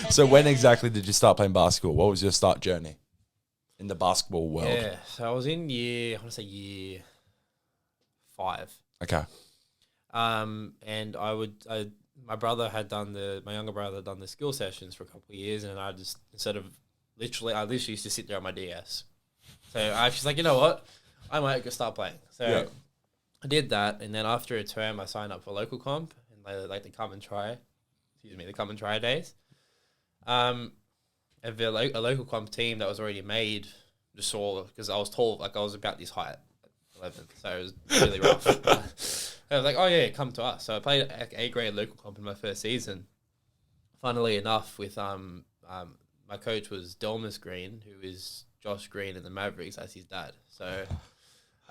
So when exactly did you start playing basketball? What was your start journey in the basketball world? Yeah, so I was in year 5. Okay. And my brother had my younger brother had done the skill sessions for a couple of years, and I just, I literally used to sit there on my DS. So I was just like, you know what? I might go start playing. So I did that, and then after a term, I signed up for local comp, and they come and try. They come and try days. A local comp team that was already made just saw, because I was tall, like I was about this height, 11, so it was really rough. I was like, oh yeah, come to us. So I played A grade local comp in my first season. Funnily enough, with my coach was Delmas Green, who is Josh Green in the Mavericks. That's his dad. So,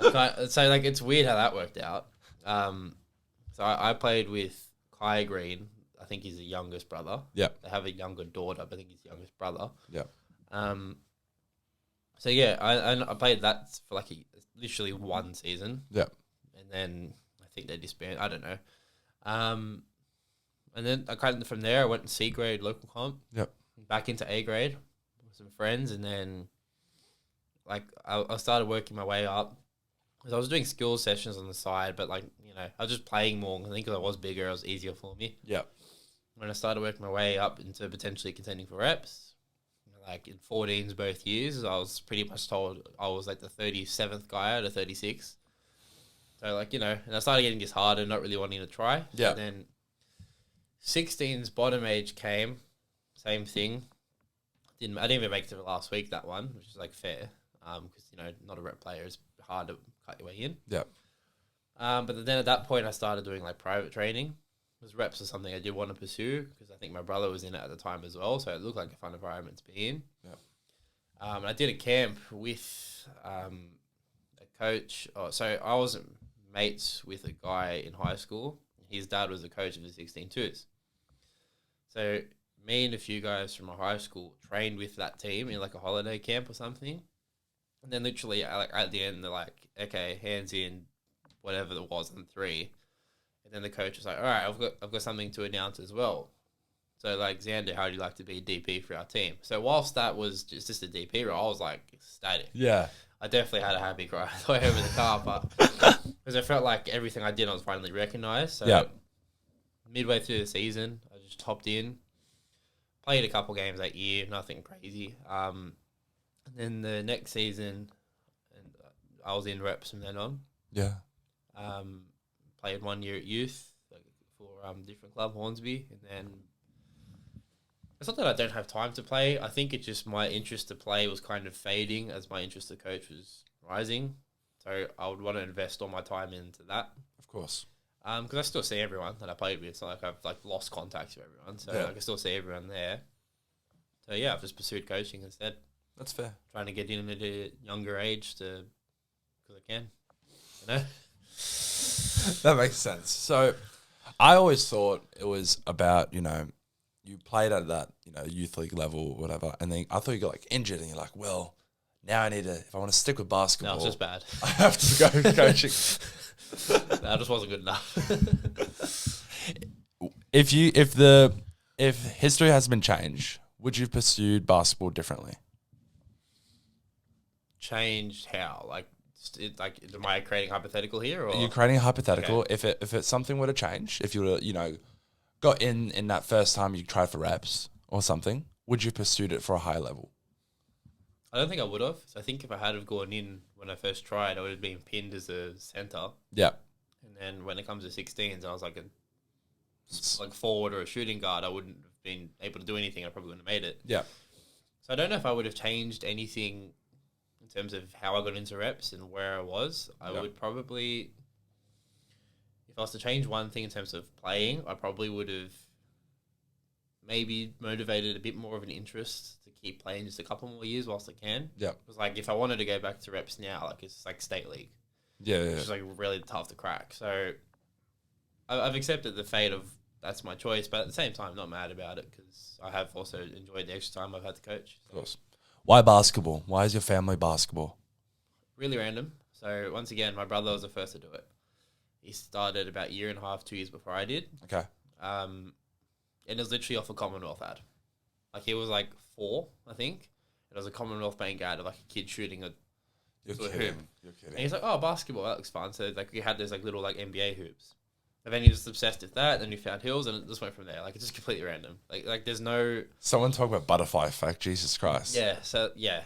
it's weird how that worked out. So I played with Kai Green. I think he's the youngest brother. Yeah. They have a younger daughter, but I think he's the youngest brother. Yeah. So yeah, I played that for literally one season. Yeah. And then I think they disbanded. I don't know. And then from there I went to C grade local comp. Yep. Back into A grade with some friends, and then I started working my way up. Because I was doing skills sessions on the side, but I was just playing more. I think because I was bigger, it was easier for me. Yeah. When I started working my way up into potentially contending for reps, in 14s both years, I was pretty much told I was the 37th guy out of 36. So and I started getting just harder, not really wanting to try. Yeah. And then 16's bottom age came, same thing. I didn't even make it to the last week, that one, which is fair. Because not a rep player, is hard to cut your way in. Yeah. But then at that point I started doing private training. Because reps is something I did want to pursue, because I think my brother was in it at the time as well, so it looked like a fun environment to be in. Yeah. And I did a camp with a coach. So I was mates with a guy in high school. His dad was the coach of the 16-2s. So me and a few guys from my high school trained with that team in a holiday camp or something. And then literally at the end, they're like, okay, hands in, whatever it was on 3. And then the coach was like, all right, I've got something to announce as well. So Xander, how would you like to be DP for our team? So whilst that was just a DP role, I was ecstatic. Yeah. I definitely had a happy cry over the car, but because I felt like everything I did, I was finally recognised. So midway through the season, I just hopped in, played a couple games that year, nothing crazy. And then the next season, and I was in reps from then on. Yeah. Played 1 year at youth for different club, Hornsby, and then it's not that I don't have time to play. I think it's just my interest to play was kind of fading as my interest to coach was rising. So I would want to invest all my time into that. Of course. Because I still see everyone that I played with. It's not like I've lost contact with everyone. So I can still see everyone there. So yeah, I've just pursued coaching instead. That's fair. Trying to get in at a younger age because I can. That makes sense. So I always thought it was about, you played at that, youth league level or whatever, and then I thought you got injured and you're like, well, now I need to, if I want to stick with basketball. No, it's just bad. I have to go coaching. That just wasn't good enough. If history has been changed, would you have pursued basketball differently? Changed how? Am I creating hypothetical here? Or? You're creating a hypothetical. Okay. If it's something were to change, if you were to, got in that first time you tried for reps or something, would you have pursued it for a high level? I don't think I would have. So I think if I had have gone in when I first tried, I would have been pinned as a centre. Yeah. And then when it comes to 16s, I was a forward or a shooting guard. I wouldn't have been able to do anything. I probably wouldn't have made it. Yeah. So I don't know if I would have changed anything in terms of how I got into reps and where I was. I would probably, if I was to change one thing in terms of playing, I probably would have maybe motivated a bit more of an interest to keep playing just a couple more years whilst I can. Yeah. Because if I wanted to go back to reps now, it's state league. Yeah. Which is really tough to crack. So I've accepted the fate of that's my choice, but at the same time, not mad about it because I have also enjoyed the extra time I've had to coach. Of course. Why basketball? Why is your family basketball? Really random. So once again, my brother was the first to do it. He started about a year and a half, 2 years before I did. Okay. And it was literally off a Commonwealth ad. he was like 4, I think. And it was a Commonwealth Bank ad of like a kid shooting a You're hoop. kidding. You're And kidding. he's like, oh, basketball, that looks fun. So like we had those like little like NBA hoops. And then he was obsessed with that. Then we found Hills, and it just went from there. Like it's just completely random. Like there's no Someone talk about butterfly effect. Jesus Christ. yeah. So yeah.